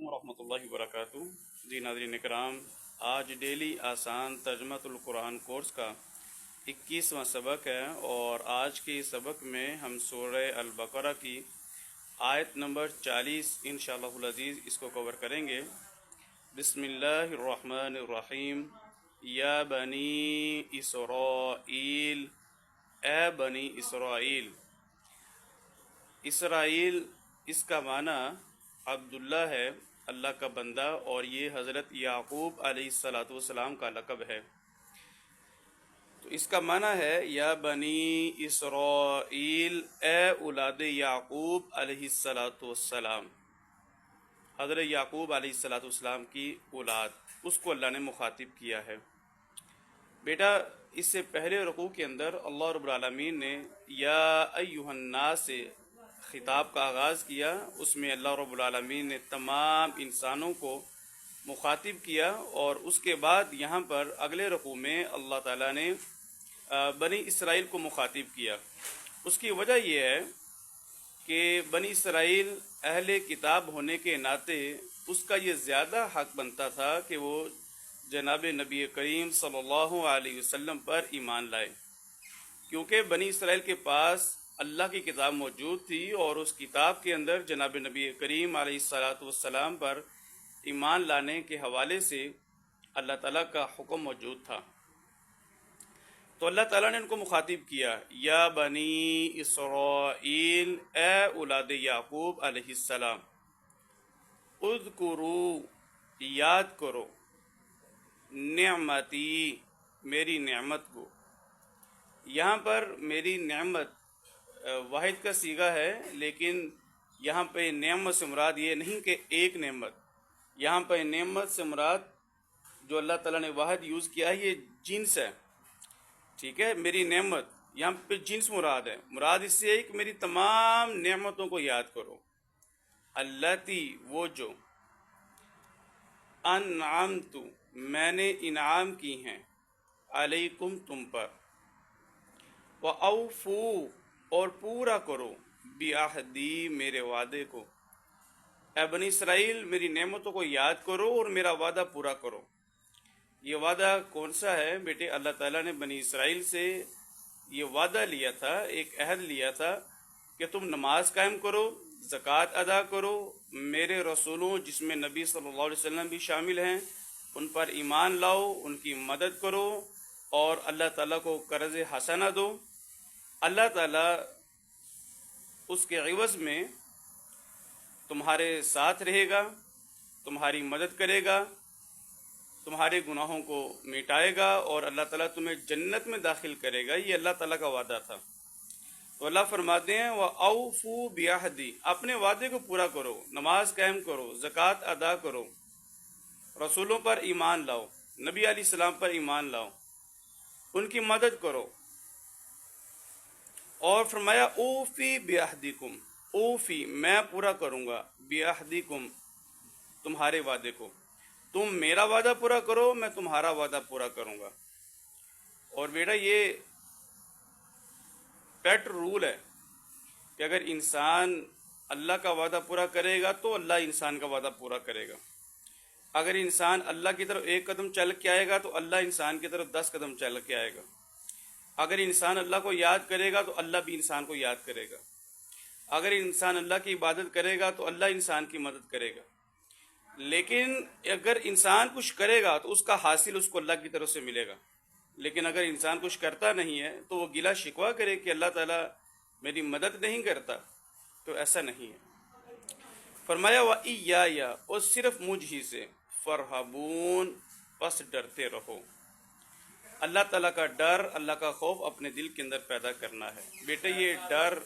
ورحمۃ اللہ وبرکاتہ۔ جی ناظرین کرام، آج ڈیلی آسان ترجمۃ القرآن کورس کا 21واں سبق ہے، اور آج کے سبق میں ہم سورہ البقرہ کی آیت نمبر 40 انشاءاللہ العزیز اس کو کور کریں گے۔ بسم اللہ الرحمن الرحیم۔ یا بنی اسرائیل، اے بنی اسرائیل۔ اسرائیل اس کا معنی عبداللہ ہے، اللہ کا بندہ، اور یہ حضرت یعقوب علیہ السلام کا لقب ہے۔ تو اس کا معنی ہے یا بنی اسرائیل، اے اولاد یعقوب علیہ السلام، حضرت یعقوب علیہ السلام کی اولاد، اس کو اللہ نے مخاطب کیا ہے۔ بیٹا، اس سے پہلے رکوع کے اندر اللہ رب العالمین نے یا ایھا الناس سے خطاب کا آغاز کیا۔ اس میں اللہ رب العالمین نے تمام انسانوں کو مخاطب کیا، اور اس کے بعد یہاں پر اگلے رکوع میں اللہ تعالیٰ نے بنی اسرائیل کو مخاطب کیا۔ اس کی وجہ یہ ہے کہ بنی اسرائیل اہل کتاب ہونے کے ناطے اس کا یہ زیادہ حق بنتا تھا کہ وہ جناب نبی کریم صلی اللہ علیہ وسلم پر ایمان لائے، کیونکہ بنی اسرائیل کے پاس اللہ کی کتاب موجود تھی، اور اس کتاب کے اندر جناب نبی کریم علیہ السلام پر ایمان لانے کے حوالے سے اللہ تعالیٰ کا حکم موجود تھا۔ تو اللہ تعالیٰ نے ان کو مخاطب کیا، یا بنی اسرائیل، اے اولاد یعقوب علیہ السلام، اذکروا، یاد کرو، نعمتی، میری نعمت کو۔ یہاں پر میری نعمت واحد کا صیغہ ہے، لیکن یہاں پہ نعمت سے مراد یہ نہیں کہ ایک نعمت، یہاں پہ نعمت سے مراد جو اللہ تعالیٰ نے واحد یوز کیا ہے یہ جنس ہے، ٹھیک ہے۔ میری نعمت یہاں پہ جنس مراد ہے، مراد اس سے ہے کہ میری تمام نعمتوں کو یاد کرو۔ اللاتی، وہ جو، انعمت، میں نے انعام کی ہیں، علیکم، تم پر، وَأَوْفُوا، اور پورا کرو، بِعَہْدِی، میرے وعدے کو۔ اے بنی اسرائیل، میری نعمتوں کو یاد کرو اور میرا وعدہ پورا کرو۔ یہ وعدہ کون سا ہے بیٹے؟ اللہ تعالیٰ نے بنی اسرائیل سے یہ وعدہ لیا تھا، ایک عہد لیا تھا کہ تم نماز قائم کرو، زکوٰۃ ادا کرو، میرے رسولوں جس میں نبی صلی اللہ علیہ وسلم بھی شامل ہیں ان پر ایمان لاؤ، ان کی مدد کرو، اور اللہ تعالیٰ کو قرض حسنہ دو۔ اللہ تعالیٰ اس کے عوض میں تمہارے ساتھ رہے گا، تمہاری مدد کرے گا، تمہارے گناہوں کو مٹائے گا، اور اللہ تعالیٰ تمہیں جنت میں داخل کرے گا۔ یہ اللہ تعالیٰ کا وعدہ تھا۔ تو اللہ فرماتے ہیں وَأَوْفُوا بِعَہْدِی، اپنے وعدے کو پورا کرو، نماز قائم کرو، زکوٰۃ ادا کرو، رسولوں پر ایمان لاؤ، نبی علیہ السلام پر ایمان لاؤ، ان کی مدد کرو۔ اور فرمایا اوفی بعہدکم، اوفی، میں پورا کروں گا، بعہدکم، تمہارے وعدے کو۔ تم میرا وعدہ پورا کرو، میں تمہارا وعدہ پورا کروں گا۔ اور بیٹا یہ پیٹ رول ہے کہ اگر انسان اللہ کا وعدہ پورا کرے گا تو اللہ انسان کا وعدہ پورا کرے گا۔ اگر انسان اللہ کی طرف ایک قدم چل کے آئے گا تو اللہ انسان کی طرف 10 قدم چل کے آئے گا۔ اگر انسان اللہ کو یاد کرے گا تو اللہ بھی انسان کو یاد کرے گا۔ اگر انسان اللہ کی عبادت کرے گا تو اللہ انسان کی مدد کرے گا۔ لیکن اگر انسان کچھ کرے گا تو اس کا حاصل اس کو اللہ کی طرف سے ملے گا، لیکن اگر انسان کچھ کرتا نہیں ہے تو وہ گلہ شکوہ کرے کہ اللہ تعالیٰ میری مدد نہیں کرتا، تو ایسا نہیں ہے۔ فرمایا وَإِيَّایَ، اور صرف مجھ ہی سے، فَارْہَبُونَ، پس ڈرتے رہو۔ اللہ تعالیٰ کا ڈر، اللہ کا خوف اپنے دل کے اندر پیدا کرنا ہے۔ بیٹے یہ ڈر